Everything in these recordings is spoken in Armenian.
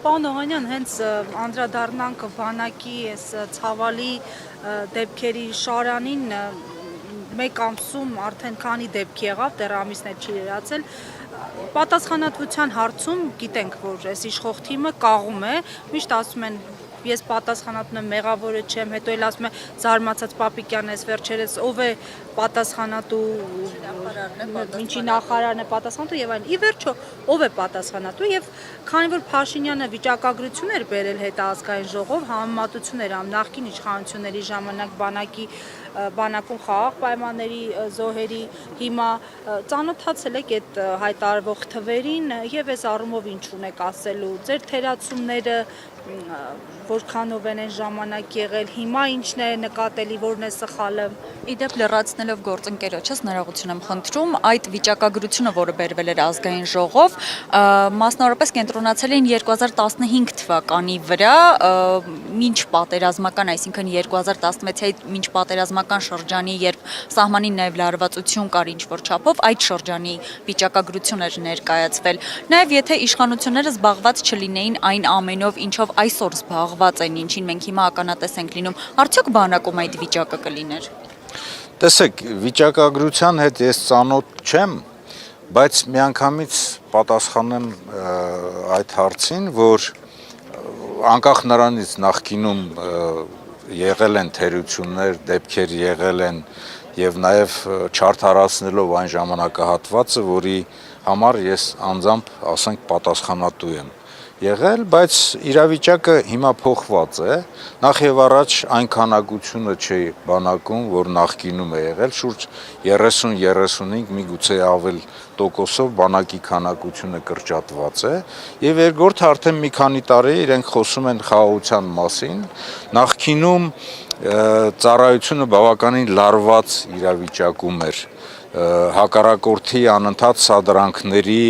Պարոն Օհանյան, հենց անդրադառնանք բանակի այս ցավալի դեպքերի շարանին, մեկ ամսում արդեն քանի դեպք եղավ, դեռ ամիսներ չի երացել, պատասխանատվության հարցում գիտենք, որ այս իշխող թիմը կաղում է, միշտ ասում են ես պատասխանատուն եմ, մեղավորը չեմ, հետո էլ ասում է զարմացած Պապիկյանն էս վերջերս ով է պատասխանատու, ինչի նախարարն է պատասխանատու եւ այլն։ Ի վերջո ով է պատասխանատու եւ քանի որ Փաշինյանը վիճակագրություն էր բերել հետազգային ժողով, համեմատություն էր անում նախկին իշխանությունների ժամանակ բանակում խաղաղ պայմանների զոհերի, հիմա ծանոթացել եք այդ հայտարարվող թվերին եւ այս առումով ինչ ունեք ասելու, ձեր թերացումները որքանով են այն ժամանակ եղել, հիմա ինչն է նկատելի, որն է սխալը։ Իդեպ լրացնելով գործընկերոջս ներողություն եմ խնդրում, այդ վիճակագրությունը, որը բերվել էր ազգային ժողով, մասնավորապես կենտրոնացել էին 2015 թվականի վրա, մինչ պատերազմական, այսինքն 2016-ից մինչ պատերազմական շրջանի, երբ սահմանին նաև լարվածություն կար ինչ-որ չափով, այդ շրջանի վիճակագրություն էր ներկայացվել։ Նաև եթե իշխանությունները զբաղված չլինեին այն ամենով, ինչով այսօր զբաղված են, ինչին մենք հիմա ականատես ենք լինում, արդյոք բանակում այդ վիճակը կլիներ։ Տեսեք, վիճակագրության հետ ես ծանոթ չեմ, բայց միանգամից պատասխանեմ այդ հարցին, որ անկախ նրանից նախկինում եղել են թերություններ, դեպքեր եղել են եւ նաեւ չարդարացնելով այն ժամանակահատվածը, որի համար ես անձամբ, ասենք, պատասխանատու եմ եղել, բայց իրավիճակը հիմա փոխված է, նախ եւ առաջ այն քանակությունը չի բանակում, որ նախկինում է եղել, շուրջ 30-35, միգուցե ավել տոկոսով բանակի քանակությունը կրճատված է, եւ երկրորդը արդեն մի քանի տարի իրենք խոսում են խաղաղության մասին, նախկինում ծառայությունը բավականին լարված իրավիճակում էր, հակառակորդի անընդհատ սադրանքների,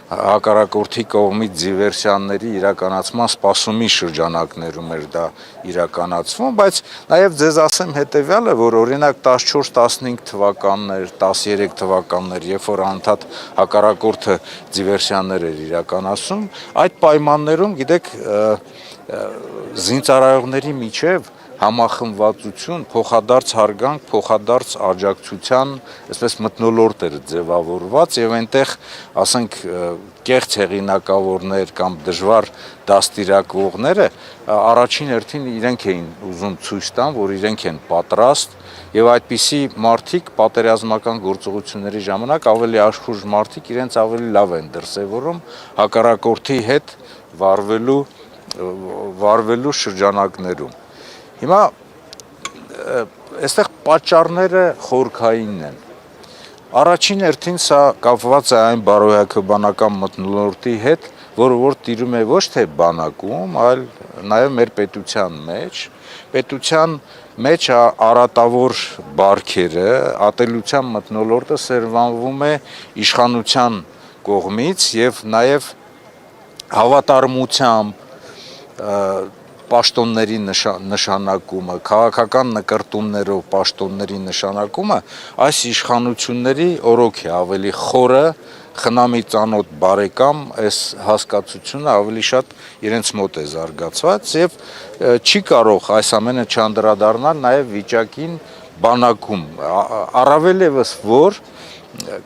հակառակորդի կողմից դիվերսիաների իրականացման սպասումի շրջանակներում էր դա իրականացվում, բայց նաև ձեզ ասեմ հետևյալը, որ օրինակ 14-15 թվականներ, 13 թվականներ, երբ որ անընդհատ հակառակորդը դիվերսիաներ էր իրականացում, այդ պայմաններում, գիտեք, զինծառայողների միջև համախմբվածություն, փոխադարձ հարգանք, փոխադարձ աջակցության, այսպես մթնոլորտ էր ձևավորված եւ այնտեղ, ասենք, կեղծ հեղինակավորներ կամ դժվար դաստիարակվողները առաջին հերթին իրենք էին ուզում ցույց տան, որ իրենք են պատրաստ եւ այդպիսի մարդիկ պատերազմական գործողությունների ժամանակ ավելի աշխուժ մարդիկ իրենց ավելի լավ են դրսեւորում հակառակորդի հետ վարվելու շրջանակներում։ Հիմա այստեղ պատճառները խորքային են։ Առաջին հերթին սա կապված է այն բարոյաքաբանական մթնոլորտի հետ, որը տիրում է ոչ թե բանակում, այլ նաև մեր պետության մեջ։ Պետության մեջ արատավոր բարքերը, ատելության մթնոլորտը սերմանվում է իշխանության կողմից եւ նաև հավատարմությամբ պաշտոնների նշանակումը, քաղաքական նկրտումներով պաշտոնների նշանակումը այս իշխանությունների օրոք է ավելի խորը, խնամի ծանոթ բարեկամ, այս հասկացությունը ավելի շատ իրենց մոտ է զարգացված եւ չի կարող այս ամենը չանդրադառնալ նաեւ վիճակին բանակում, առավել եւս որ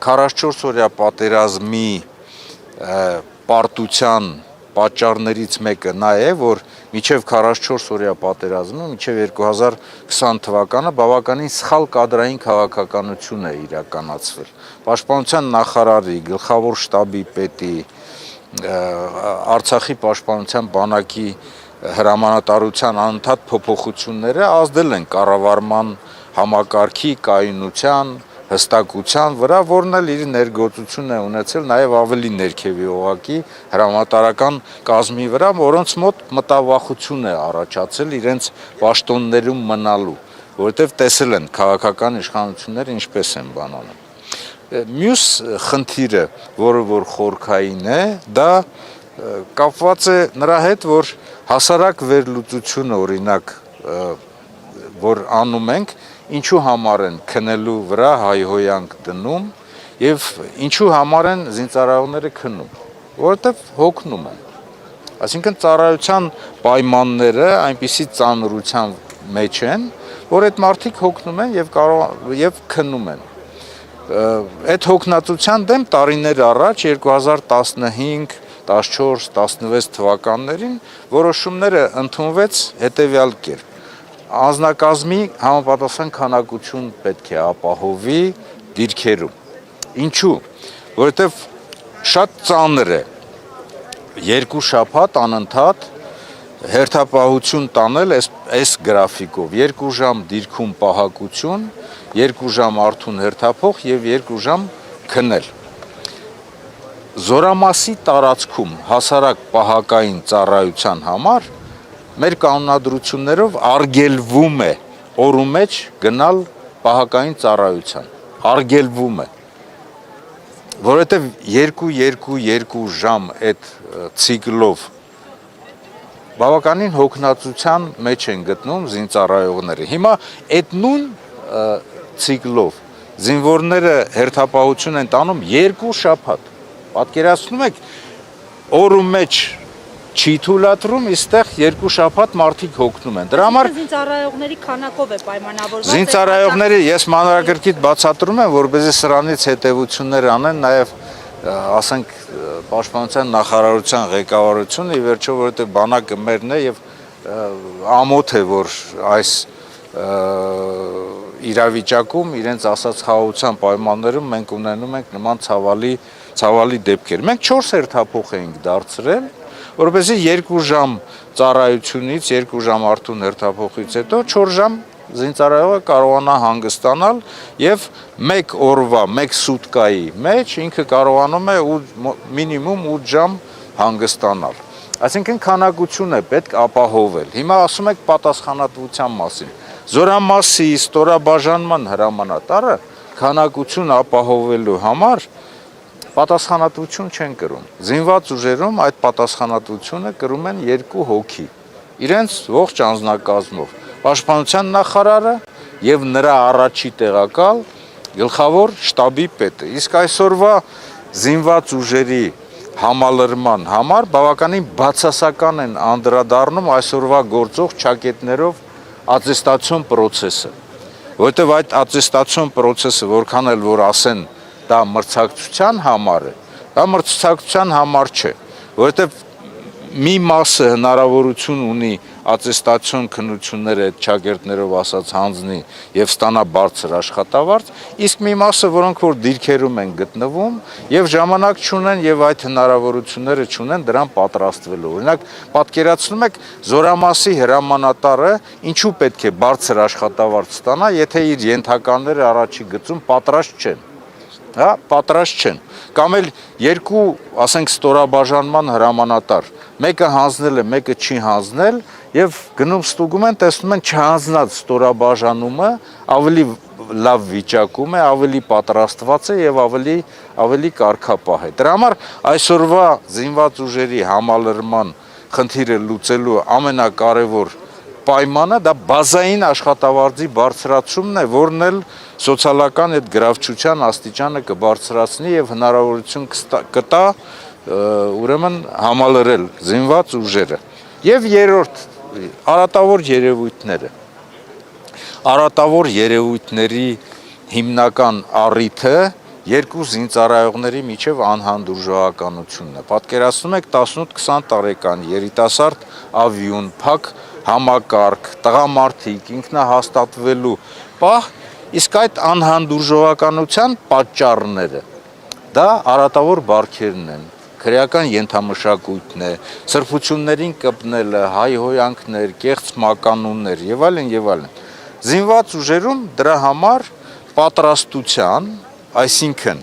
44 օրյա պատերազմի պարտության պատճառներից մեկը նա է, որ մինչև 44 օրյա պատերազմը, մինչև 2020 թվականը բավականին սխալ կադրային քաղաքականություն է իրականացվել։ Պաշտպանության նախարարի, գլխավոր շտաբի պետի, Արցախի պաշտպանության բանակի հրամանատարության անընդհատ փոփոխությունները ազդել են կառավարման համակարգի կայունության, հստակության վրա, որն էլ իր ներգործություն է ունեցել նաև ավելի ներքևի օղակի հրամանատարական կազմի վրա, որոնց մոտ մտավախություն է առաջացել իրենց պաշտոններում մնալու, որովհետև տեսել են քաղաքական իշխանությունները ինչպես են բանանում։ Մյուս խնդիրը, որը որ խորքային է, դա կապված է նրա հետ, որ հասարակ վերլուծությունը օրինակ, որ անում ենք, ինչու համար են քնելու վրա հայհոյանք դնում եւ ինչու համար են զինծառայողները քնում, որովհետեւ հոգնում են։ Այսինքն ծառայության պայմանները այնպիսի ծանրության մեջ են, որ այդ մարդիկ հոգնում են եւ քննում են։ Այդ հոգնածության դեմ տարիներ առաջ 2015, 14, 16 թվականներին որոշումները ընդունվեց հետեւյալ կերպ. անձնակազմի համապատասխան քանակություն պետք է ապահովի դիրքերում։ Ինչու՞, որովհետեւ շատ ծանր է 2 շաբաթ անընդհատ հերթապահություն տանել այս գրաֆիկով 2 ժամ դիրքում պահակություն, 2 ժամ արթուն հերթափոխ եւ 2 ժամ քնել։ Զորամասի տարածքում հասարակ պահակային ծառայության համար մեր կանոնադրություններով արգելվում է օրու մեջ գնալ պահակային ծառայության, արգելվում է, որովհետև 2 ժամ այդ ցիկլով բավականին հոգնածության մեջ են գտնում զինծառայողները։ Հիմա այդ նույն ցիկլով զինվորները հերթապահություն են տանում 2 շաբաթ։ Պատկերացնում եք, օրու մեջ չի թույլատրում, իստեղ 2 շաբաթ մարդիկ հոգնում են։ Դրա համար զինծառայողների քանակով է պայմանավորված։ զինծառայողների ես մանրակրկիտ բացատրում եմ, որպեսզի սրանից հետևություններ անեն նաև ասենք պաշտպանության նախարարության ղեկավարությունը, ի վերջո որովհետև բանակը մերն է եւ ամոթ է, որ այս իրավիճակում իրենց ասած խաղաղության պայմաններում մենք ունենում ենք նման ցավալի դեպքեր։ Մենք 4 հերթափոխ էինք դարձրել, որովհետեւ 2 ժամ ծառայությունից, 2 ժամ արթուն հերթափոխից հետո 4 ժամ զինծառայողը կարողանա հանգստանալ եւ 1 օրվա, 1 սուտկայի մեջ ինքը կարողանում է մինիմում 8 ժամ հանգստանալ։ Այսինքն քանակություն է պետք ապահովել։ Հիմա ասում եք պատասխանատվության մասին։ Զորամասի ստորաբաժանման հրամանատարը քանակություն ապահովելու համար պատասխանատվություն չեն կրում։ Զինված ուժերում այդ պատասխանատվությունը կրում են 2 հոգի։ Իրենց ողջ անձնակազմով։ Պաշտպանության նախարարը եւ նրա առաջի տեղակալ գլխավոր շտաբի պետը։ Իսկ այսօրվա զինված ուժերի համալրման համար բավականին բացասական են անդրադառնում այսօրվա գործող ճակետներով ատեստացիոն process-ը, որովհետև այդ ատեստացիոն process-ը որքան էլ որ ասեն դա մրցակցության համար է, դա մրցակցության համար չէ, որովհետև մի մասը հնարավորություն ունի ատեստացիոն քննությունները այդ ճակերտներով ասած հանձնի եւ ստանա բարձր աշխատավարձ, իսկ մի մասը, որոնք որ դիրքերում են գտնվում եւ ժամանակ չունեն եւ այդ հնարավորությունները չունեն դրան պատրաստվելու։ Օրինակ, պատկերացնում եք զորամասի հրամանատարը ինչու պետք է բարձր աշխատավարձ ստանա, եթե իր ենթականները առաջի գծում պատրաստ չեն։ Հա, պատրաստ չեն։ Կամ էլ 2, ասենք, ստորաբաժանման հրամանատար, մեկը հանձնել է, մեկը չի հանձնել եւ գնում ստուգում են, տեսնում են չհանձնած ստորաբաժանումը ավելի լավ վիճակում է, ավելի պատրաստված է եւ ավելի կարգապահ է։ Դրա համար այսօրվա զինված ուժերի համալրման խնդիրը լուծելու ամենակարևոր պայմանը դա բազային աշխատավարձի բարձրացումն է, որն էլ սոցիալական այդ գրավչության աստիճանը կբարձրացնի եւ հնարավորություն կտա ուրեմն համալրել զինված ուժերը։ Եվ երրորդ արատավոր երևույթները։ Արատավոր երևույթների հիմնական առիթը 2 զինծառայողների միջև անհանդուրժողականությունն է։ Պատկերացնում եք 18-20 տարեկան երիտասարդ ավիուն, փակ համակարգ, տղամարդիկ, ինքնահաստատվելու պահ, իսկ այդ անհանդուրժողականության պատճառները դա արատավոր բարքերն են, քրեական ենթամշակույթն է, սրբություններին կպնելը, հայհոյանքներ, կեղծ մականուններ եւ այլն եւ այլն։ Զինված ուժերում դրա համար պատրաստության, այսինքն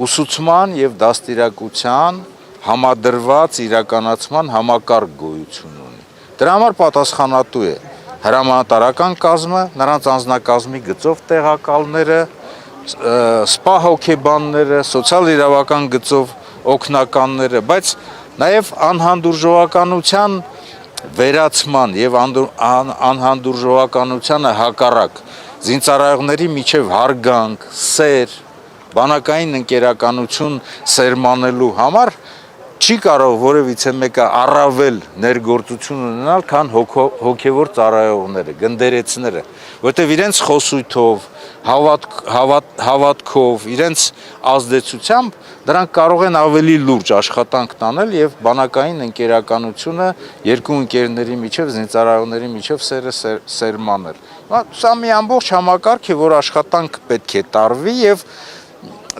ուսուցման եւ դաստիարակության համադրված իրականացման համակարգ գոյություն ունի։ Դրա համար պատասխանատու է հրամանատարական կազմը, նրանց անձնակազմի գծով տեղակալները, սպա հոգեբանները, սոցիալ-իրավական գծով օգնականները, բայց նաև անհանդուրժողականության վերացման եւ անհանդուրժողականությանը հակառակ զինծառայողների միջև հարգանք, սեր, բանակային ընկերականություն սերմանելու համար չի կարող որևիցե մեկը առավել ներգործություն ունենալ, քան հոգևոր ծառայողները, գնդերեցները, որտեղ իրենց խոսույթով, հավատքով, իրենց ազդեցությամբ դրանք կարող են ավելի լուրջ աշխատանք տանել եւ բանակային ընկերականությունը երկու ընկերների միջև, զինծառայողների միջև սերմանել։ Սա մի ամբողջ համակարգ է, որ աշխատանք պետք է տարվի եւ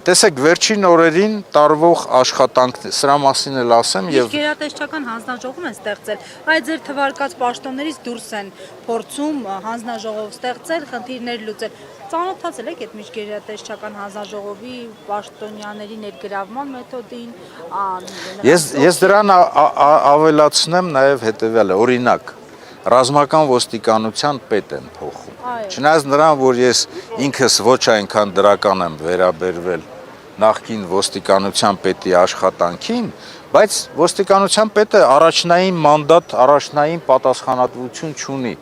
տեսեք վերջին օրերին տարվող աշխատանքն է, սրա մասին էլ ասեմ եւ Գերատեսչական հանձնաժողով են ստեղծել, այդ ձեր թվարկած պաշտոններից դուրս են փորձում հանձնաժողով ստեղծել, խնդիրներ լուծել։ Ծանոթացել եք այդ միջգերատեսչական հանձնաժողովի պաշտոնյաների ներգրավման մեթոդին։ Ես դրան ավելացնեմ նաեւ հետեւյալը, օրինակ ռազմական ոստիկանության պետ են փոխում։ Չնայած նրան, որ ես ինքս ոչ այնքան դրական եմ վերաբերվել նախկին ոստիկանության պետի աշխատանքին, բայց ոստիկանության պետը առաջնային մանդատ, առաջնային պատասխանատվություն չունի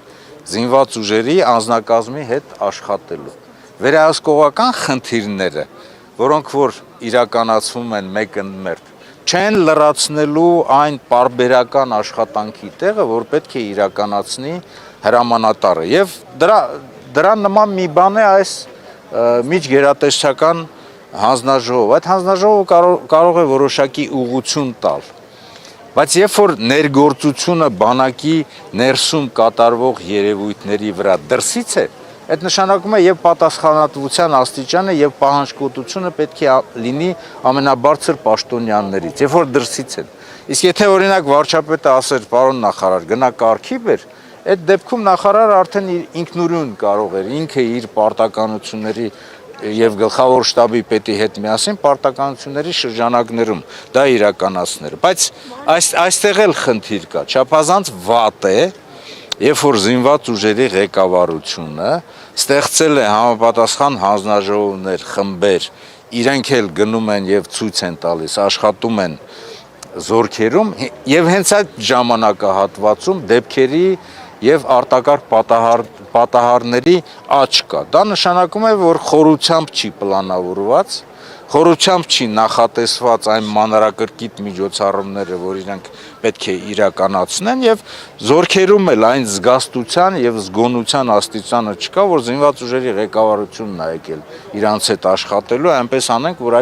զինված ուժերի անձնակազմի հետ աշխատելու։ Վերահսկողական խնդիրները, որոնք որ իրականացվում են մեկընդմերթ, չեն լրացնելու այն պարբերական աշխատանքի տեղը, որ պետք է իրականացնի հրամանատարը։ Եվ դրան նման մի բան է այս միջգերատեսչական հանձնաժողով։ Այդ հանձնաժողովը կարող է որոշակի ուղղություն տալ։ Բայց երբ որ ներգործությունը բանակի ներսում կատարվող երևույթների վրա դրսից է, այդ նշանակում է եւ պատասխանատվության աստիճանը եւ պահանջկոտությունը պետք է լինի ամենաբարձր պաշտոնյաններից, երբ որ դրսից են։ Իսկ եթե օրինակ վարչապետը ասեր, պարոն նախարար, գնա կարգի բեր, այդ դեպքում նախարարը արդեն ինքնուրույն կարող էր ինքը իր պարտականությունների եւ գլխավոր շտաբի պետի հետ միասին պարտականությունների շրջանակներում դա իրականացնել։ Բայց այստեղ էլ խնդիր կա, չափազանց վատ է, երբ որ զինված ուժերի ղեկավարությունը ստեղծել է համապատասխան հանձնաժողովներ, խմբեր, իրենք էլ գնում են եւ ցույց են տալիս, աշխատում են զորքերում եւ հենց այդ ժամանակահատվածում դեպքերի եւ արտակարգ պատահարների աճ կա։ Դա նշանակում է, որ խորությամբ չի պլանավորված, խորությամբ չի նախատեսված այն մանրակրկիտ միջոցառումները, որ իրենք պետք է իրականացնեն եւ զորքերում էլ այն զգաստության եւ զգոնության աստիճանը չկա, որ զինված ուժերի ղեկավարությունն է եկել իրանց հետ աշխատելու, այնպես անենք, որ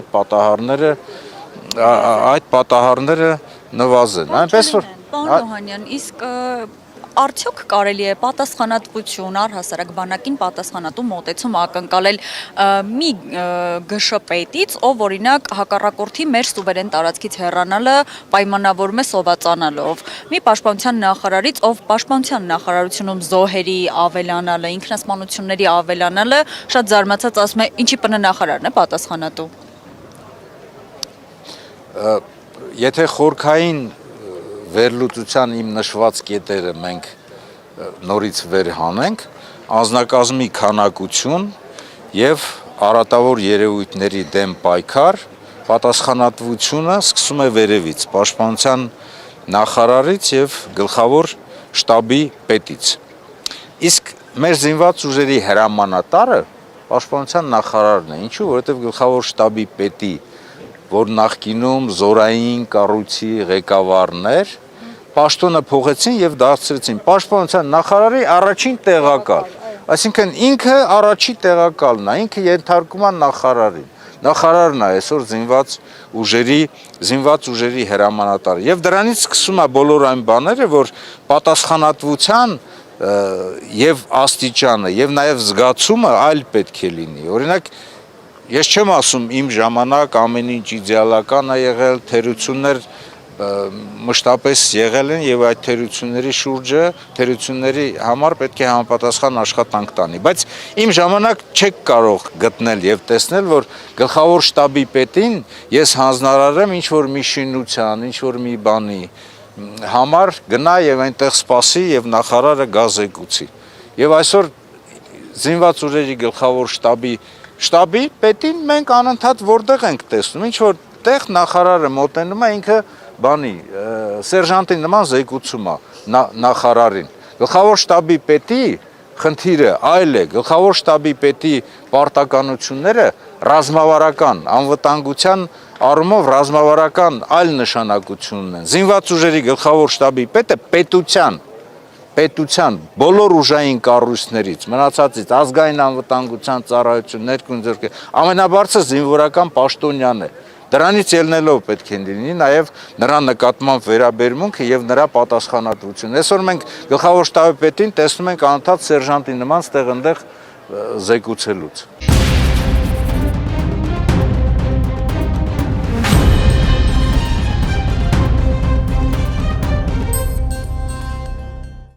այդ պատահարները նվազեն։ Այնպես որ Պարոն Օհանյան, իսկ արդյոք կարելի է պատասխանատվություն առհասարակ բանակին պատասխանատու մոտեցում ակնկալել մի ԳՇՊ-ից, ով օրինակ հակառակորդի մեր սուվերեն տարածքից հեռանալը պայմանավորում է սովածանալով, մի պաշտպանության նախարարից, ով պաշտպանության նախարարությունում զոհերի ավելանալը, ինքնասպանությունների ավելանալը, շատ զարմացած ասում է, ինչի ՊՆ նախարարն է պատասխանատու։ Եթե խորքային վերլուծության իմ նշված կետերը մենք նորից վերհանենք, անձնակազմի քանակություն եւ արատավոր երևույթների դեմ պայքար, պատասխանատվությունը սկսում է վերևից, պաշտպանության նախարարից եւ գլխավոր շտաբի պետից։ Իսկ մեր զինված ուժերի հրամանատարը պաշտպանության նախարարն է, ինչու՞, որովհետեւ գլխավոր շտաբի պետի որ նախկինում զորային կառույցի ղեկավարն էր, պաշտոնը փոխեցին եւ դարձրեցին պաշտպանության նախարարի առաջին տեղակալ։ Այսինքն ինքը առաջի տեղակալն է, ինքը ենթարկում է նախարարին։ Նախարարն է այսօր զինված ուժերի հրամանատարը։ Եվ դրանից սկսում է բոլոր այն բաները, որ պատասխանատվության եւ աստիճանը եւ նաեւ զգացումը այլ պետք է լինի։ Օրինակ ես չեմ ասում իմ ժամանակ ամեն ինչ իդեալական է եղել, թերություններ մշտապես եղել են եւ այդ թերությունների համար պետք է համապատասխան աշխատանք տանի, բայց իմ ժամանակ չեք կարող գտնել եւ տեսնել, որ գլխավոր շտաբի պետին ես հանձնարարեմ ինչ որ մի շինության, ինչ որ մի բանի համար գնա եւ այնտեղ սպասի եւ նախարարը գա զեկուցի։ Եվ այսօր զինված ուժերի գլխավոր շտաբի պետին մենք անընդհատ որտեղ ենք տեսնում, ինչ որ տեղ նախարարը մոտենում է ինքը բանի սերժանտի նման զեկուցում է նախարարին։ Գլխավոր շտաբի պետի խնդիրը այլ է, գլխավոր շտաբի պետի պարտականությունները ռազմավարական, անվտանգության առումով ռազմավարական այլ նշանակություն ունեն։ Զինված ուժերի գլխավոր շտաբի պետը պետության բոլոր ուժային կառույցներից, մնացածից ազգային անվտանգության ծառայություն, ներքին ձեռք ամենաբարձր զինվորական պաշտոնյան է։ Դրանից ելնելով պետք է լինի նաև նրա նկատմամբ վերաբերմունքը եւ նրա պատասխանատվությունը։ Այսօր մենք գլխավոր շտաբի պետին տեսնում ենք անընդհատ սերժանտի նման ստեղ-ընդեղ զեկուցելուց։